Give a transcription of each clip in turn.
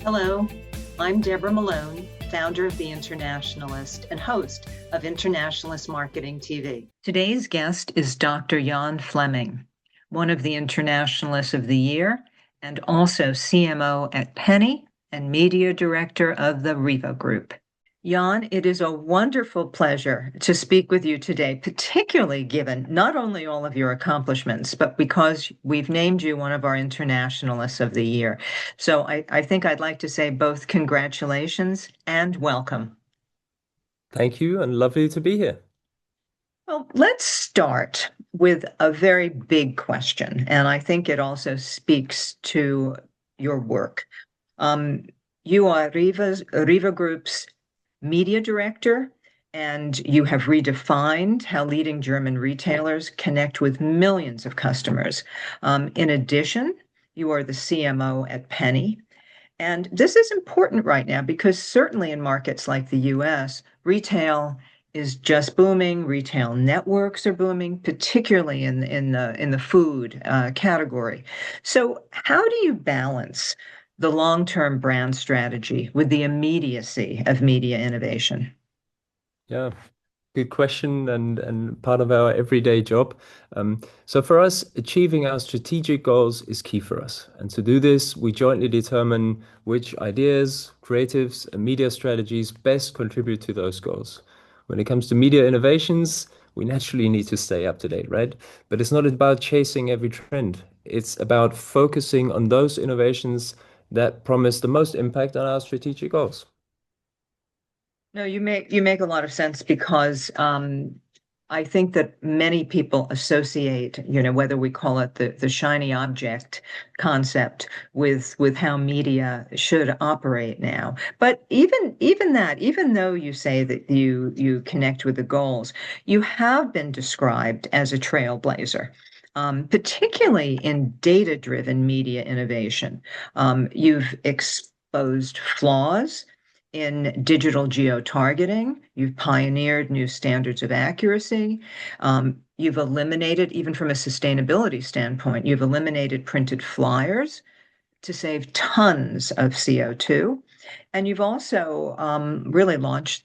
Hello, I'm Deborah Malone, founder of The Internationalist and host of Internationalist Marketing TV. Today's guest is Dr. Jan Flemming, one of the Internationalists of the Year and also CMO at Penny and Media Director of the REWE Group. Jan, it is a wonderful pleasure to speak with you today, particularly given not only all of your accomplishments, but because we've named you one of our Internationalists of the Year. So I think I'd like to say both congratulations and welcome. Thank you, and lovely to be here. Well, let's start with a very big question, and I think it also speaks to your work. You are REWE Group's media director, and you have redefined how leading German retailers connect with millions of customers. In addition, you are the CMO at Penny. And this is important right now because certainly in markets like the US, retail is just booming. Retail networks are booming, particularly in the food category. So, how do you balance the long-term brand strategy with the immediacy of media innovation? Yeah, good question and part of our everyday job. So for us, achieving our strategic goals is key for us. And to do this, we jointly determine which ideas, creatives, and media strategies best contribute to those goals. When it comes to media innovations, we naturally need to stay up to date, right? But it's not about chasing every trend. It's about focusing on those innovations that promise the most impact on our strategic goals. No, you make a lot of sense because I think that many people associate, whether we call it the shiny object concept with how media should operate now. But even though you say that you connect with the goals, you have been described as a trailblazer. Particularly in data-driven media innovation. You've exposed flaws in digital geo-targeting. You've pioneered new standards of accuracy. You've eliminated, even from a sustainability standpoint, you've eliminated printed flyers to save tons of CO2. And you've also really launched,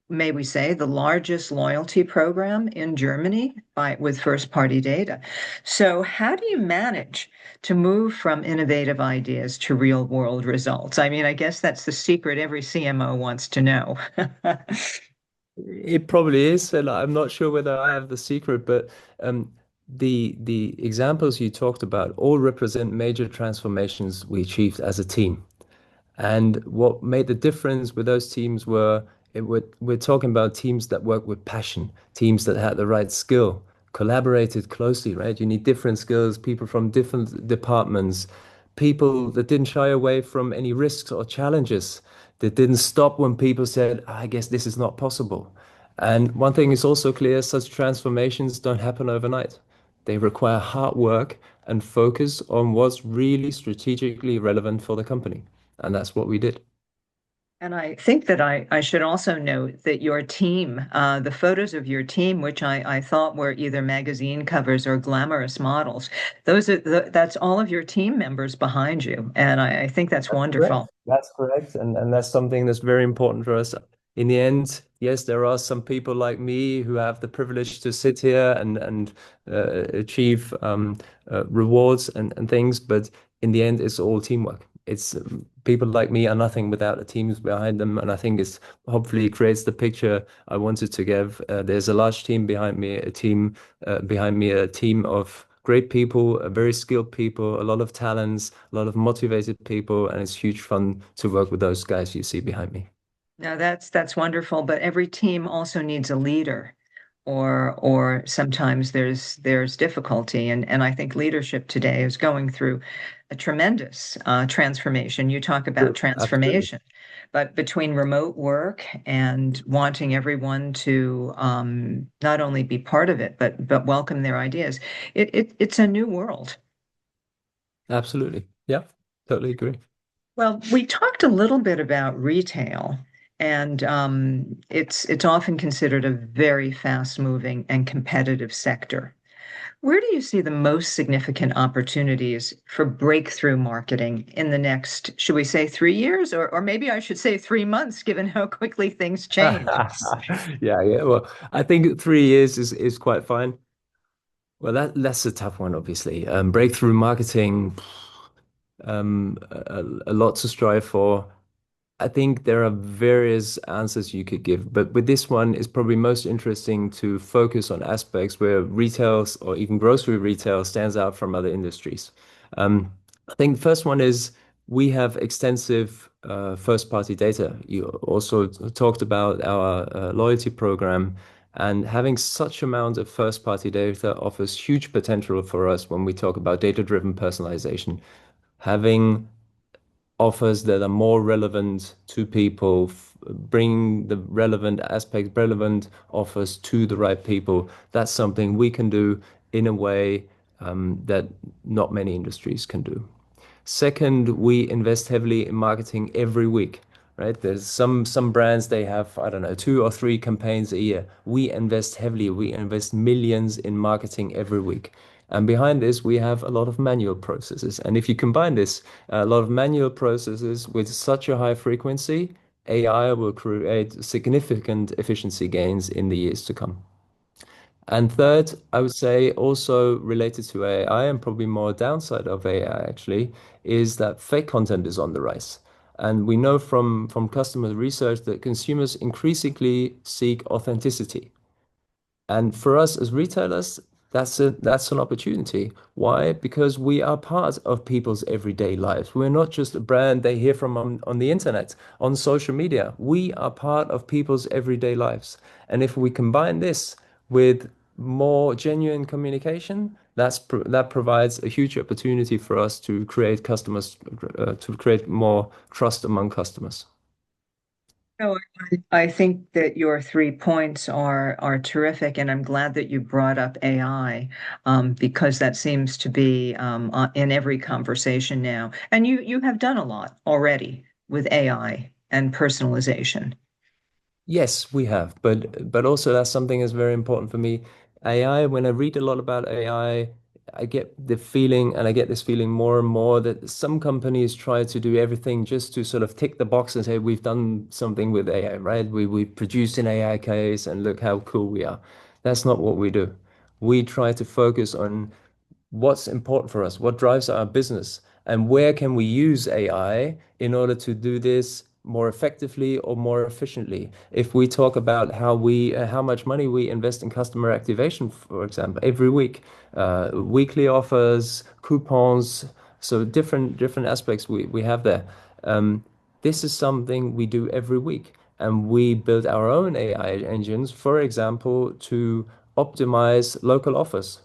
may we say, the largest loyalty program in Germany with first-party data. So how do you manage to move from innovative ideas to real-world results? I mean, I guess that's the secret every CMO wants to know. It probably is, and I'm not sure whether I have the secret, but the examples you talked about all represent major transformations we achieved as a team. And what made the difference with those teams we're talking about teams that work with passion, teams that had the right skill, collaborated closely, right? You need different skills, people from different departments, people that didn't shy away from any risks or challenges, that didn't stop when people said, I guess this is not possible. And one thing is also clear, such transformations don't happen overnight. They require hard work and focus on what's really strategically relevant for the company. And that's what we did. And I think that I should also note that your team, the photos of your team, which I thought were either magazine covers or glamorous models, that's all of your team members behind you. And I think that's Correct. wonderful. That's correct. And that's something that's very important for us. In the end, yes, there are some people like me who have the privilege to sit here and achieve rewards and things, but in the end, it's all teamwork. It's people like me are nothing without the teams behind them, and I think it's hopefully creates the picture I wanted to give. There's a large team behind me, a team of great people, very skilled people, a lot of talents, a lot of motivated people, and it's huge fun to work with those guys you see behind me. Now that's wonderful, but every team also needs a leader, or sometimes there's difficulty, and I think leadership today is going through a tremendous transformation. You talk about Sure, absolutely. transformation, but between remote work and wanting everyone to not only be part of it, but welcome their ideas, it's a new world. Absolutely. Yeah, totally agree. Well, we talked a little bit about retail, and it's often considered a very fast-moving and competitive sector. Where do you see the most significant opportunities for breakthrough marketing in the next, should we say 3 years, or maybe I should say 3 months, given how quickly things change? Yeah, yeah. Well, I think 3 years is quite fine. Well, that's a tough one, obviously. Breakthrough marketing, a lot to strive for. I think there are various answers you could give, but with this one, it's probably most interesting to focus on aspects where retail or even grocery retail stands out from other industries. I think the first one is we have extensive first-party data. You also talked about our loyalty program, and having such amount of first-party data offers huge potential for us when we talk about data-driven personalization. Having offers that are more relevant to people, bring the relevant aspects, relevant offers to the right people. That's something we can do in a way that not many industries can do. Second, we invest heavily in marketing every week, right? There's some brands they have, I don't know, 2 or 3 campaigns a year. We invest heavily. We invest millions in marketing every week. And behind this, we have a lot of manual processes. And if you combine this, a lot of manual processes with such a high frequency, AI will create significant efficiency gains in the years to come. And third, I would say also related to AI and probably more downside of AI actually, is that fake content is on the rise. And we know from customer research that consumers increasingly seek authenticity. And for us as retailers, that's an opportunity. Why? Because we are part of people's everyday lives. We're not just a brand they hear from on the internet, on social media. We are part of people's everyday lives. And if we combine this with more genuine communication, that provides a huge opportunity for us to create to create more trust among customers. No, I think that your 3 points are terrific, and I'm glad that you brought up AI, because that seems to be in every conversation now. And you have done a lot already with AI and personalization. Yes, we have, but also that's something that's very important for me. AI, when I read a lot about AI, I get the feeling, and I get this feeling more and more that some companies try to do everything just to sort of tick the box and say we've done something with AI, right? We produced an AI case and look how cool we are. That's not what we do. We try to focus on what's important for us, what drives our business, and where can we use AI in order to do this more effectively or more efficiently. If we talk about how much money we invest in customer activation, for example, every week, weekly offers, coupons, so different aspects we have there. This is something we do every week, and we build our own AI engines, for example, to optimize local offers.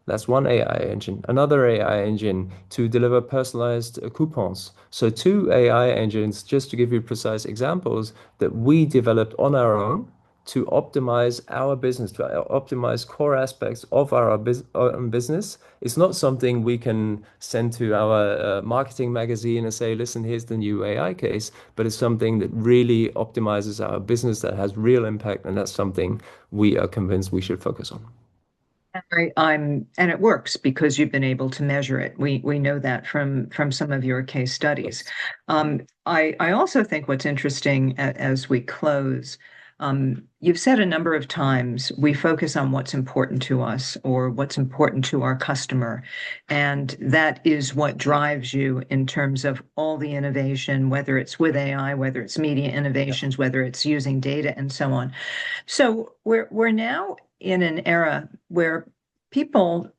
That's one AI engine. Another AI engine to deliver personalized coupons. So two AI engines, just to give you precise examples, that we developed on our own to optimize our business, to optimize core aspects of our own business. It's not something we can send to our marketing magazine and say, listen, here's the new AI case, but it's something that really optimizes our business that has real impact, and that's something we are convinced we should focus on. And it works because you've been able to measure it. We know that from some of your case studies. Yes. I also think what's interesting as we close, you've said a number of times we focus on what's important to us or what's important to our customer, and that is what drives you in terms of all the innovation, whether it's with AI, whether it's media innovations, whether it's using data, and so on. So we're now in an era where people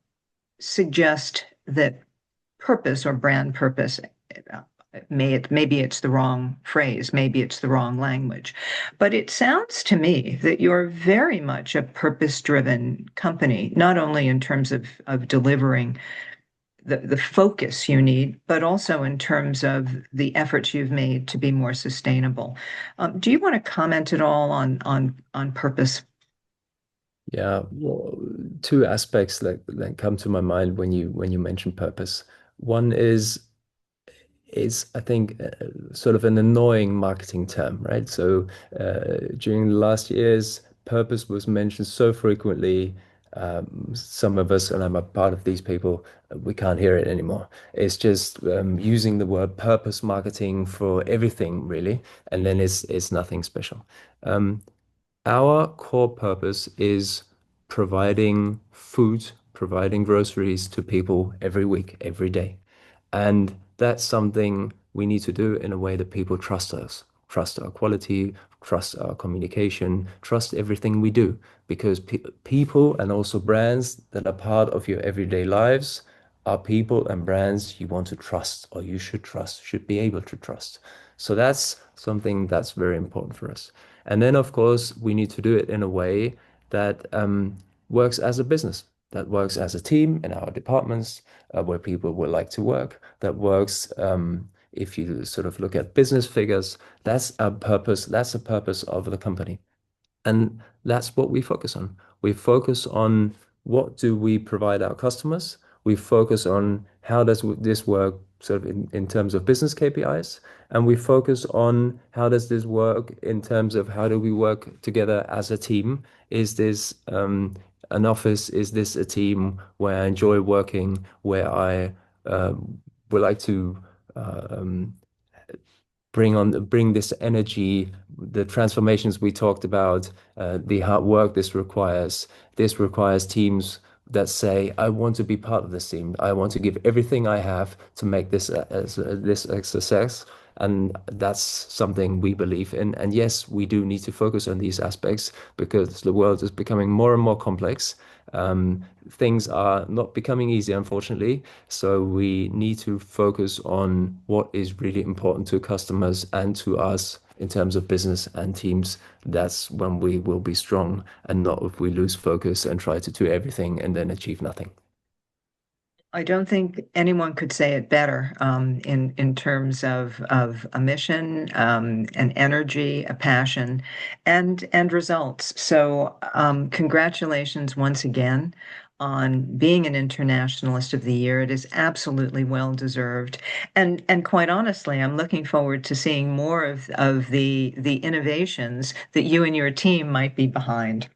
suggest that purpose or brand purpose, maybe it's the wrong phrase, maybe it's the wrong language, but it sounds to me that you're very much a purpose-driven company, not only in terms of delivering the focus you need, but also in terms of the efforts you've made to be more sustainable. Do you want to comment at all on purpose? Yeah, well, two aspects that come to my mind when you mention purpose. One is I think sort of an annoying marketing term, right? So during the last years, purpose was mentioned so frequently, Some of us, and I'm a part of these people, we can't hear it anymore. It's just using the word purpose marketing for everything, really, and then it's nothing special. Um, our core purpose is providing food, providing groceries to people every week, every day. And that's something we need to do in a way that people trust us, trust our quality, trust our communication, trust everything we do. Because people and also brands that are part of your everyday lives are people and brands you want to trust, or you should trust, should be able to trust. So that's something that's very important for us. And then, of course, we need to do it in a way that works as a business, that works as a team in our departments, where people would like to work, that works. If you sort of look at business figures, that's a purpose. That's the purpose of the company. And that's what we focus on. We focus on what do we provide our customers. We focus on how does this work sort of in terms of business KPIs. And we focus on how does this work in terms of how do we work together as a team? Is this an office? Is this a team where I enjoy working, where I would like to bring this energy, the transformations we talked about, the hard work this requires. This requires teams that say, I want to be part of this team. I want to give everything I have to make this a success. And that's something we believe in. And yes, we do need to focus on these aspects because the world is becoming more and more complex. Things are not becoming easy, unfortunately. So we need to focus on what is really important to customers and to us in terms of business and teams. That's when we will be strong, and not if we lose focus and try to do everything and then achieve nothing. I don't think anyone could say it better in terms of a mission, an energy, a passion, and results. So congratulations once again on being an Internationalist of the Year. It is absolutely well deserved, and quite honestly, I'm looking forward to seeing more of the innovations that you and your team might be behind.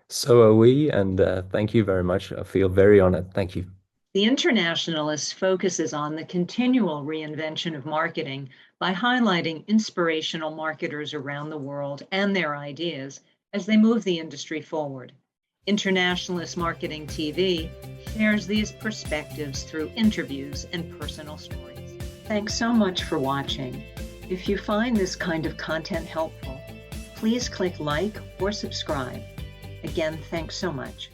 So are we, and thank you very much. I feel very honored. Thank you. The Internationalist focuses on the continual reinvention of marketing by highlighting inspirational marketers around the world and their ideas as they move the industry forward. Internationalist Marketing TV shares these perspectives through interviews and personal stories. Thanks so much for watching. If you find this kind of content helpful, please click like or subscribe. Again, thanks so much.